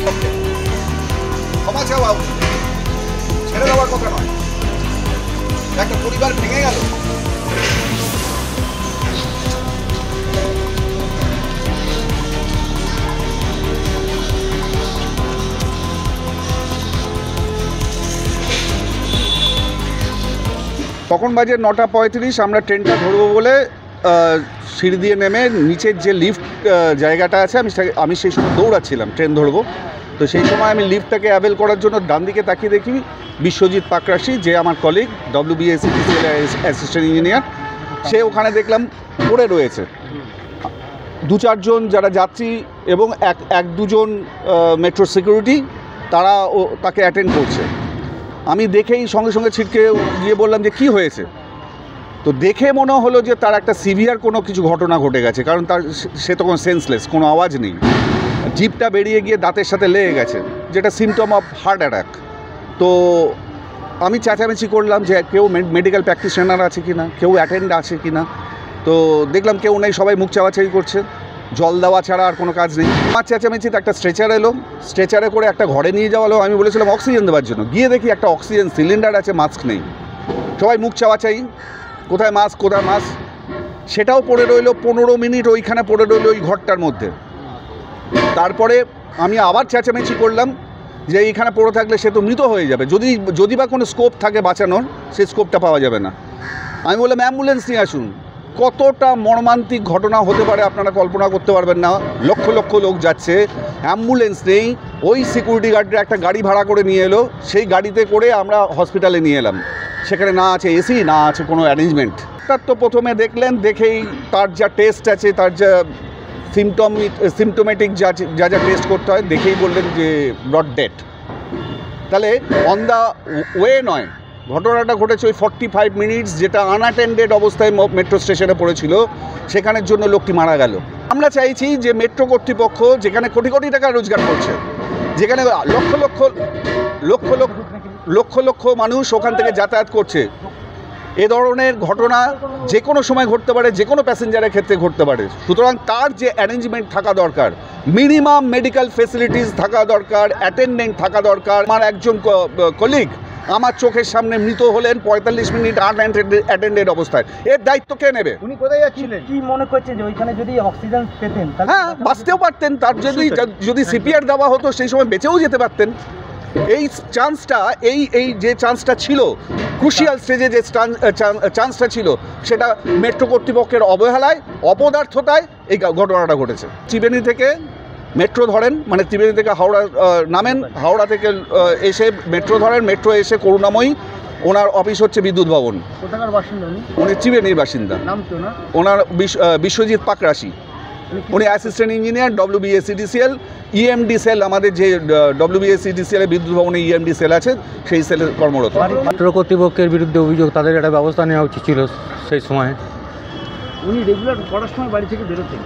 কর্তৃপক্ষের ক্ষমা চাওয়া উচিত, ছেড়ে দেওয়ার কথা নয়। একটা পরিবার ভেঙে গেল। তখন বাজে 9:35, আমরা ট্রেনটা ধরবো বলে সিঁড়ি দিয়ে নেমে নিচের যে লিফট জায়গাটা আছে আমি সেই সময় দৌড়াচ্ছিলাম ট্রেন ধরবো। তো সেই সময় আমি লিফটটাকে অ্যাভেল করার জন্য ডান দিকে তাকিয়ে দেখি বিশ্বজিৎ পাকরাশি, যে আমার কলিগ WBSETCL অ্যাসিস্ট্যান্ট ইঞ্জিনিয়ার, সে ওখানে দেখলাম পড়ে রয়েছে। 2-4 জন যারা যাত্রী এবং এক দুজন মেট্রো সিকিউরিটি, তারা তাকে অ্যাটেন্ড করছে। আমি দেখেই সঙ্গে সঙ্গে ছিটকে গিয়ে বললাম যে কী হয়েছে। তো দেখে মনে হলো যে তার একটা সিভিয়ার কোনো কিছু ঘটনা ঘটে গেছে, কারণ সে তখন সেন্সলেস, কোনো আওয়াজ নেই, জিভটা বেরিয়ে গিয়ে দাঁতের সাথে লেগে গেছে, যেটা সিমটম অফ হার্ট অ্যাটাক। তো আমি চেঁচামেচি করলাম যে কেউ মেডিকেল প্র্যাকটিশনার আছে কি না, কেউ অ্যাটেন্ড আছে কি না। তো দেখলাম কেউ নেই, সবাই মুখ চাওয়াচাই করছে, জল দেওয়া ছাড়া আর কোনো কাজ নেই। আমার চেঁচামেচিতে একটা স্ট্রেচার এলো, স্ট্রেচারে করে একটা ঘরে নিয়ে যাওয়া হলো। আমি বলেছিলাম অক্সিজেন দেওয়ার জন্য, গিয়ে দেখি একটা অক্সিজেন সিলিন্ডার আছে, মাস্ক নেই। সবাই মুখ চাওয়াচাই, কোথায় মাস্ক, কোথায় মাস্ক। সেটাও পড়ে রইলো 15 মিনিট, ওইখানে পড়ে রইলো ওই ঘরটার মধ্যে। তারপরে আমি আবার চেঁচামেচি করলাম যে এইখানে পড়ে থাকলে সে তো মৃত হয়ে যাবে, যদি বা কোনো স্কোপ থাকে বাঁচানোর, সেই স্কোপটা পাওয়া যাবে না। আমি বললাম অ্যাম্বুলেন্স নিয়ে আসুন। কতটা মর্মান্তিক ঘটনা হতে পারে আপনারা কল্পনা করতে পারবেন না। লক্ষ লক্ষ লোক যাচ্ছে, অ্যাম্বুলেন্স নেই। ওই সিকিউরিটি গার্ডরা একটা গাড়ি ভাড়া করে নিয়ে এলো, সেই গাড়িতে করে আমরা হসপিটালে নিয়ে এলাম। সেখানে না আছে এসি, না আছে কোনো অ্যারেঞ্জমেন্ট। তার তো প্রথমে দেখলেন, দেখেই তার যা টেস্ট আছে, তার যা সিমটোমেটিক যা টেস্ট করতে হয়, দেখেই বললেন যে ব্রড ডেথ। তাহলে অন দ্য ওয়ে নয়, ঘটনাটা ঘটেছে ওই 45 মিনিটস, যেটা আনঅ্যাটেন্ডেড অবস্থায় মেট্রো স্টেশনে পড়েছিল, সেখানের জন্য লোকটি মারা গেল। আমরা চাইছি যে মেট্রো কর্তৃপক্ষ, যেখানে কোটি কোটি টাকা রোজগার করছে, যেখানে লক্ষ লক্ষ মানুষ ওখান থেকে যাতায়াত করছে, এ ধরনের ঘটনা যে কোনো সময় ঘটতে পারে, যে কোনো প্যাসেঞ্জারের ক্ষেত্রে ঘটতে পারে। সুতরাং তার যে অ্যারেঞ্জমেন্ট থাকা দরকার, মিনিমাম মেডিকেল ফেসিলিটিস থাকা দরকার, অ্যাটেন্ডেন্ট থাকা দরকার। আমার একজন কলিগ আমার চোখের সামনে মৃত হলেন 45 মিনিট আনঅ্যাটেন্ডেড অবস্থায়। এর দায়িত্ব কে নেবে? উনি কোথায় যাচ্ছিলেন? কি মনে করছেন যে ওইখানে যদি অক্সিজেন পেতেন, হ্যাঁ, বাঁচতেও পারতেন। তার যদি সিপিআর দেওয়া হতো, সেই সময় বেঁচেও যেতে পারতেন। এই চান্সটা, এই যে চান্সটা ছিল, ক্রুশিয়াল স্টেজে যে চান্সটা ছিল, সেটা মেট্রো কর্তৃপক্ষের অবহেলায়, অপদার্থতায় এই ঘটনাটা ঘটেছে। ত্রিবেণী থেকে মেট্রো ধরেন, মানে ত্রিবেণী থেকে হাওড়া নামেন, হাওড়া থেকে এসে মেট্রো ধরেন, মেট্রো এসে করুণাময়ী, ওনার অফিস হচ্ছে বিদ্যুৎ ভবন। কোথাকার বাসিন্দা উনি? ত্রিবেণীর বাসিন্দা। নাম তো না ওনার? বিশ্বজিৎ পাকরাশি। উনি assistant engineer, WBSETCL EMD cell, আমাদের যে WBSETCL এর বিদ্যুৎ ভবনে EMD সেল আছে, সেই সেলে কর্মরত। মেট্রো কর্তৃপক্ষের বিরুদ্ধে অভিযোগ, তাদের একটা ব্যবস্থা নেওয়া উচিত ছিল সেই সময়। উনি রেগুলার কটার সময় বাড়ি থেকে বেরোতেন?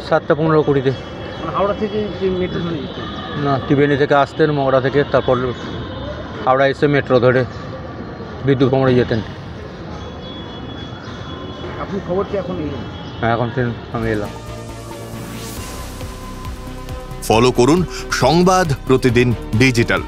7:15-20-তে। হাওড়া থেকে মেট্রো ধরে যেতেন? না, ত্রিবেণী থেকে আসতেন, মগড়া থেকে, তারপর হাওড়া এসে মেট্রো ধরে বিদ্যুৎ ভবনে যেতেন। আপনি খবর কি এখন এলেন? হ্যাঁ, এখন আমি এলাম। ফলো করুন সংবাদ প্রতিদিন ডিজিটাল।